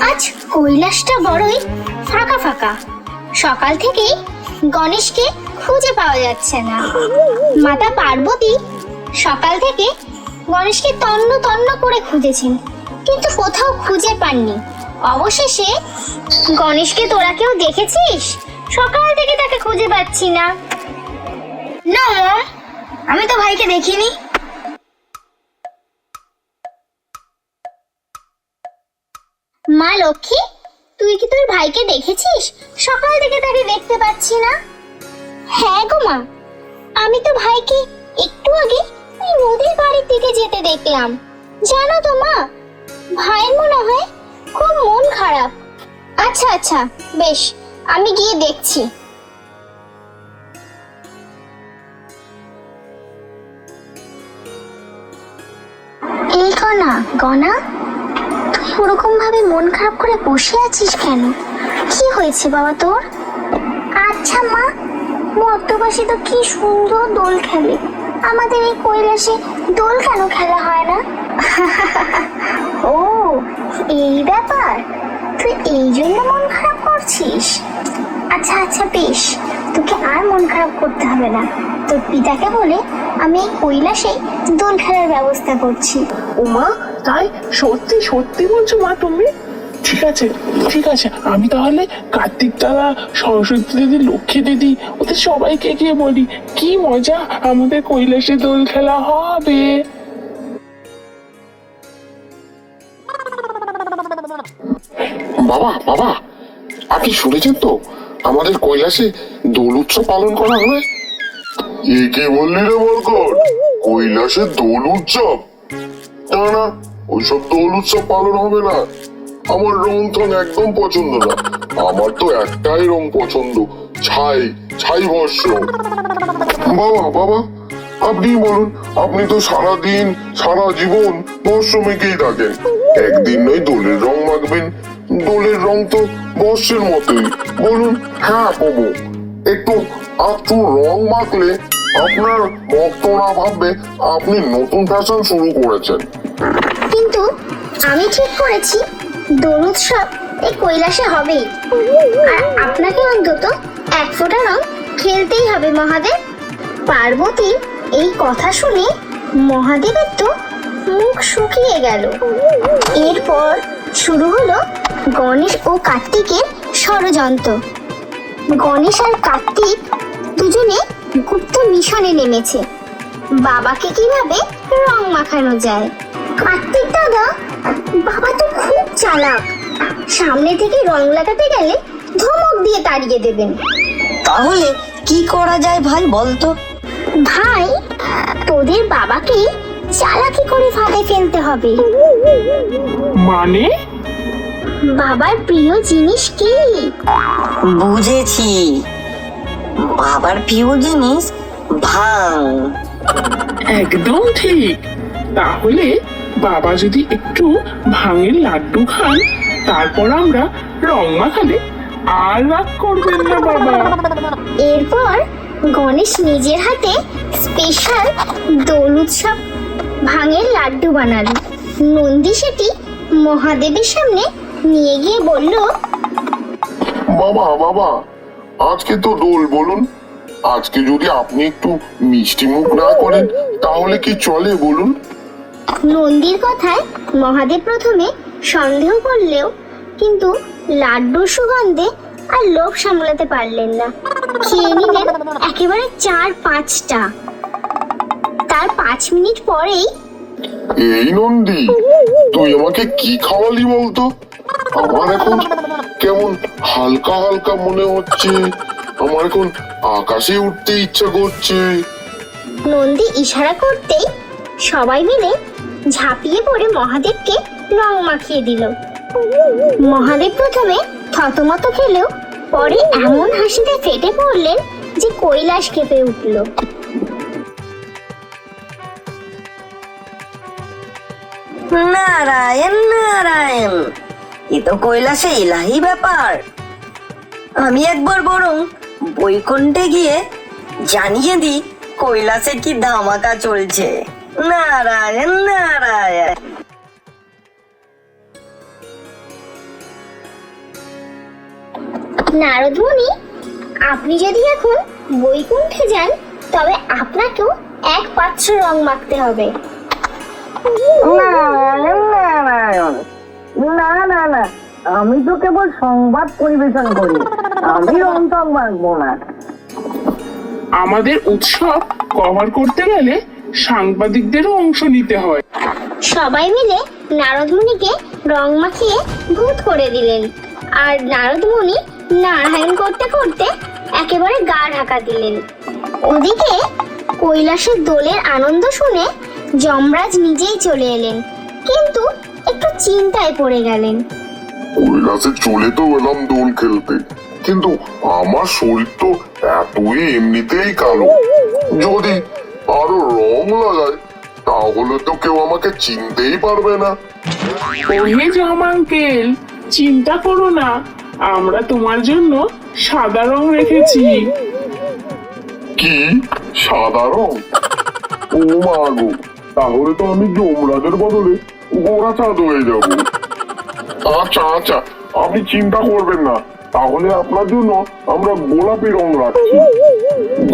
আজ কৈলাসটা বড়ই ফাঁকা ফাঁকা। সকাল থেকেই গণেশকে খুঁজে পাওয়া যাচ্ছে না। মাতা পার্বতী সকাল থেকে গণেশকে তন্ন তন্ন করে খুঁজেছেন, কিন্তু কোথাও খুঁজে পাননি। অবশেষে, গণেশকে তোরা কেউ দেখেছিস? সকাল থেকে তাকে খুঁজে পাচ্ছি না। না, আমি তো ভাইকে দেখিনি। মা লক্ষ্মী, তুই কি তোর ভাইকে দেখেছিস? সকাল থেকে তাকে দেখতে পাচ্ছি না। হ্যাঁ গো মা, আমি তো ভাইকে একটু আগে ওই নদীর বাড়ির দিকে যেতে দেখলাম। জানো তো মা, ভাইয়ের মনে হয় খুব মন খারাপ। আচ্ছা আচ্ছা, বেশ, আমি গিয়ে দেখছি। এই গনা গনা, তুই ওরকম ভাবে মন খারাপ করে বসে আছিস কেন? কি হয়েছে বাবা তোর? আচ্ছা মা, মর্তবাসী তো কি সুন্দর দোল খেলে, আমাদের এই কৈলাসে দোল কেন খেলা হয় না? ও, এই ব্যাপার, তুই এই জন্য মন খারাপ করছিস? আচ্ছা আচ্ছা, বেশ, তোকে আর মন খারাপ করতে হবে না। তোর পিতাকে বলে আমি এই কৈলাসে দোল খেলার ব্যবস্থা করছি। ওমা, তাই? সত্যি সত্যি বলছো মা তুমি? ঠিক আছে ঠিক আছে, আমি তাহলে কার্তিক দাদা, সরস্বতী দিদি, লক্ষ্মী দিদি, ওদের সবাইকে গিয়ে বলি কি মজা আমাদের কৈলাসে দোল খেলা হবে। বাবা বাবা, আপনি শুনেছেন তো আমাদের কৈলাসে দোল উৎসব পালন করা হবে? এ কে বললি রে বরকত? কৈলাসে দোল উৎসব? না না, ওইসব দোল উৎসব পালন হবে না। আমার রং থং একদম পছন্দ না। আমার তো একটাই রং পছন্দ, ছাই, ছাই ভস্য। বাবা বাবা, আপনি বলুন, আপনি তো সারাদিন সারা জীবন ভস্য মেখেই থাকেন, একদিন নয় দোলের রং মাখবেন? দোলের রং তো বর্ষের মতোই। বলুন। হ্যাঁ বাবু, একটু একটু রং মাখলে আপনার ভক্তরা ভাববে আপনি নতুন ফ্যাশন শুরু করেছেন। কিন্তু আমি ঠিক করেছি দোল উৎসব এই কৈলাসে হবেই, আর আপনাকে অন্তত এক ফোঁটা রং খেলতেই হবে মহাদেব। পার্বতী এই কথা শুনে মহাদেবের তো মুখ শুকিয়ে গেল। এরপর শুরু হলো গণেশ ও কার্তিকের ষড়যন্ত্র। গণেশ আর কার্তিক দুজনে গুপ্ত মিশনে নেমেছে, বাবাকে কিভাবে রং মাখানো যায়। কার্তিক দাদা, বাবা তো খুব চালাক, সামনে থেকে রং লাগাতে গেলে ধমক দিয়ে তাড়িয়ে দেবেন। তাহলে কি করা যায় ভাই বলতো? ভাই, তোদের বাবাকে চালাকি করে ফাঁদে ফেলতে হবে। মানে? বাবার প্রিয় জিনিস কি? বুঝেছি, বাবার প্রিয় জিনিস ভাং। একদম ঠিক। তাহলে বাবা যদি একটু ভাঙের লাড্ডু খান, তারপর আমরা রং মাখালে আর রাগ করবেন না বাবা। এরপর গণেশ নিজের হাতে স্পেশাল দোল উৎসব ভাঙের লাড্ডু বানালো। নন্দী সেটি মহাদেবের সামনে নিয়ে গিয়ে বলল, বাবা বাবা, আজকে তো দোল, বলুন, আজকে যদি আপনি একটু মিষ্টি মুখ না করেন তাহলে কি চলে বলুন? নন্দীর কথায় মহাদেব প্রথমে সন্দেহ করলেও কিন্তু লাড্ডুর সুগন্ধে আর লোভ সামলাতে পারলেন না। খেয়ে নিলেন একেবারে 4-5টা। তার 5 মিনিট পরেই, এই নন্দী, তুই আমাকে কি খাওয়ালি বলতো? আমার এখন কেমন হালকা হালকা মনে হচ্ছে, আমার এখন আকাশে উঠতে ইচ্ছা করছে। নন্দী ইশারা করতেই সবাই মিলে ঝাঁপিয়ে পড়ে মহাদেবকে রং মাখিয়ে দিল। মহাদেব প্রথমে থতমত খেলেও পরে এমন হাসিতে ফেটে পড়লেন যে কৈলাস কেঁপে উঠল। নারায়ণ নারায়ণ, এ তো কৈলাসে ইলাহি ব্যাপার। আমি একবার বরং বৈকুণ্ঠে গিয়ে জানিয়ে দিই কৈলাসে কি ধামাকা চলছে। নারায়ণ নারায়ণ। নারদমণি, আপনি যদি এখন বৈকুণ্ঠে যান তবে আপনাকেও এক পাত্র রং মাখতে হবে। নারায়ণ, না না না, আমি তো কেবল সংবাদ পরিবেশন করি, আমি রং টং মাখবো না। আমাদের উৎসব কভার করতে গেলে সাংবাদিকদেরও অংশ নিতে হয়। সবাই মিলে নারদমণিকে রং মাখিয়ে ভূত করে দিলেন, আর নারদমণি নারায়ণ করতে করতে একেবারে গা ঢাকা দিলেন। ওদিকে কৈলাসের দোলের আনন্দ শুনে যমরাজ নিজেই চলে এলেন, কিন্তু একটু চিন্তায় পড়ে গেলেন। কৈলাসে চলে তো এলাম দোল খেলতে, কিন্তু আমার শরীর তো এতই এমনিতেই কালো, যদি আরো রং লাগায় তাহলে তো কেউ আমাকে চিনতেই পারবে না। ওহে জম আঙ্কেল, চিন্তা করো না, আমরা তোমার জন্য সাদা রং রেখেছি। কি সাদা রং? ও মা গো, তাহলে তো আমি যমরাজের বদলে গোড়া চাঁদ হয়ে যাব। আচ্ছা আচ্ছা, আপনি চিন্তা করবেন না, তাহলে আপনার জন্য আমরা গোলাপি রং রাখছি।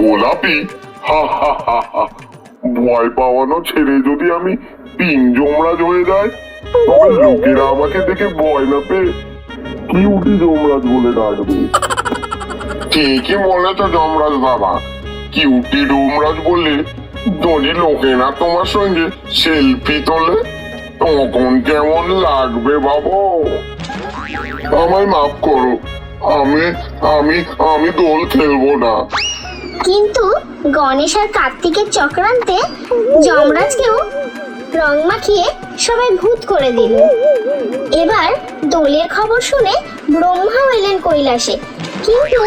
গোলাপি? হা হা হা হা, ভয় পাওয়ানো ছেড়ে যদি আমি পিঙ্ক যমরাজ হয়ে যাই, তবে লোকেরা আমাকে দেখে ভয় না পেয়ে কিউটি যমরাজ বলে ডাকবে। ঠিকই বলেছ যমরাজ বাবা, কিউটি যমরাজ বললে যদি লোকেরা তোমার সঙ্গে সেলফি তোলে তখন কেমন লাগবে বাবু? আমায় মাফ করো, আমি আমি আমি দোল খেলবো না। কিন্তু গণেশ আর কার্তিকের চক্রান্তে যমরাজকেও রং মাখিয়ে সবাই ভূত করে দিল। এবার দোলের খবর শুনে ব্রহ্মাও এলেন কৈলাসে, কিন্তু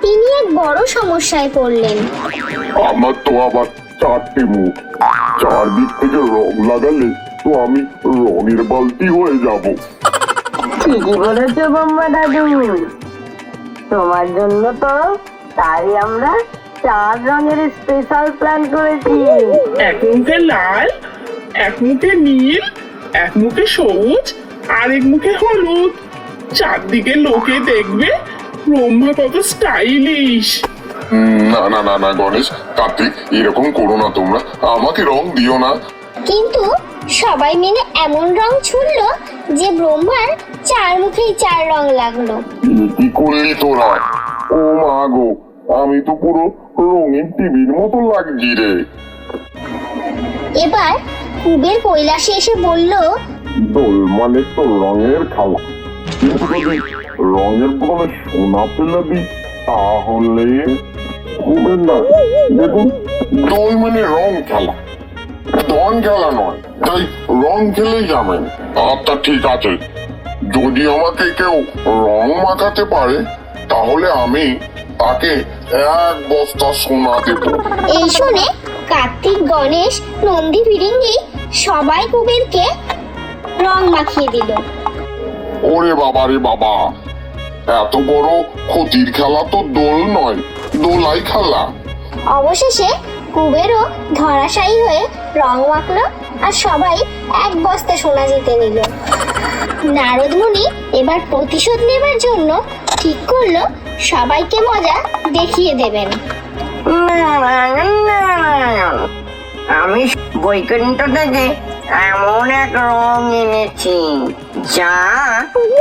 তিনি এক বড় সমস্যায় পড়লেন। আমার তো আবার চারটে মুখ, চারদিক থেকে রং লাগালে তো আমি রঙের বালতি হয়ে যাব। ঠিকই বলেছো বোম্বা দাদু, তোমার জন্য তো তাই আমরা 4 রঙের স্পেশাল প্ল্যান করেছি। এক মুখে লাল, এক মুখে নীল, এক মুখে সবুজ, আর এক মুখে হলুদ। চারদিকে লোকে দেখবে ব্রহ্মা কত স্টাইলিশ। না না না না গণেশ, কার্তিক, এরকম করো না তোমরা, আমাকে রং দিও না। কিন্তু সবাই মিলে এমন রং ছুড়লো যে ব্রহ্মার 4 মুখেই 4 রং লাগলো। কি করলি তোরা? ও মা গো, আমি তো পুরো রঙিন টিভির মতো লাগছি রে। এবার কুবের কৈলাসে এসে বলল, দোল মানে তো রঙের খেলা, কিন্তু যদি রঙের বদলে সোনা পেলে দিই তাহলে কুবের না। দেখুন, দোল মানে রং খেলা, ধন খেলা নয়, তাই রং খেলেই যাবেন। আচ্ছা ঠিক আছে, যদি আমাকে কেউ রং মাখাতে পারে তাহলে আমি তাকে 1 বস্তা সোনা দেব। এই শুনে কার্তিক, গণেশ, নন্দী, ফিরিঙ্গি সবাই কুবেরকে রং মাখিয়ে দিল। ওরে বাবা রে বাবা, এত বড় ক্ষতির খেলা তো দোল নয়, দোলাই খেলা। অবশেষে কুবেরও ধরাশায়ী হয়ে রং মাখলো, আর সবাই 1 বস্তা সোনা জিতে নিল। নারদমুনি এবার প্রতিশোধ নেবার জন্য ঠিক করলো সবাইকে মজা দেখিয়ে দেবেন। নারায়ণ নারায়ণ, আমি বৈকুণ্ঠ থেকে এমন এক রং এনেছি যা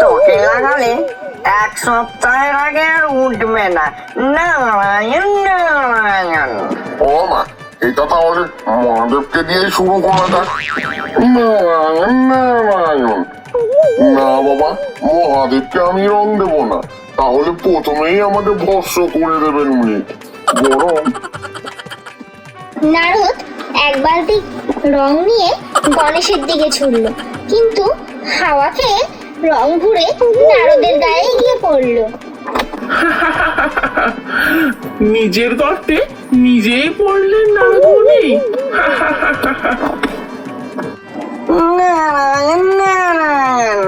তোকে লাগালে 1 সপ্তাহের আগে আর উঠবে না। নারায়ণ নারায়ণ। ও মা, এটা তাহলে মহাদেবকে দিয়ে শুরু করা যাক। নারায়ণ নারায়ণ। না বাবা, মহাদেবকে আমি রং দেব না, তাহলে প্রথমেই আমাকে ভস্ম করে দেবেন উনি। বরং নারদ 1 বালতি রং নিয়ে গণেশের দিকে ছুড়ল, কিন্তু হাওয়া খেয়ে রং ঘুরে নারদের গায়ে গিয়ে পড়লো। নিজের গর্তে নিজেই পড়লেন নারদমণি। নারায়ণ নারায়ণ।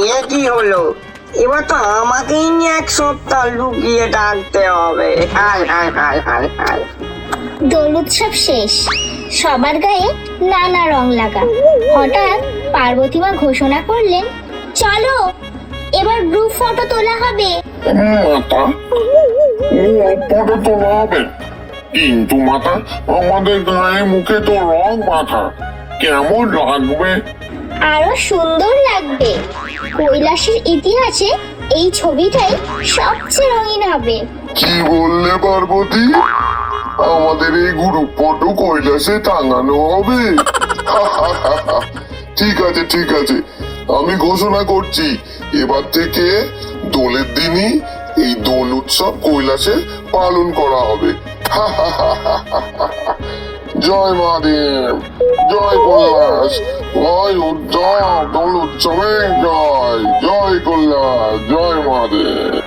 ইয়ে কি হলো? এবার তো আমাকেই 1 সপ্তাহ লুকিয়ে ডাকতে হবে। হায় হায় হায় হায় হায়। দোল উৎসব শেষ, সবার গায়ে নানা রং লাগা। হঠাৎ পার্বতী মা ঘোষণা করলেন, চলো এবার গ্রুপ ফটো তোলা হবে। মাথা ফটো তোলা হবে, কিন্তু মাথা আমাদের গায়ে মুখে তো রং মাথা, কেমন লাগবে? আরো সুন্দর লাগবে। কৈলাসের ইতিহাসে এই ছবিটাই সবচেয়ে রঙিন হবে। কি বললে পার্বতী? আমাদের এই গ্রুপ ফটো কৈলাসে টাঙানো হবে? ঠিক আছে ঠিক আছে, আমি ঘোষণা করছি এবার থেকে দোলের দিনই এই দোল উৎসব কৈলাসে পালন করা হবে। জয় মহাদেব, জয় কৈলাস, জয় উৎসব, দোল উৎসবে জয়, জয় কৈলাস, জয় মহাদেব।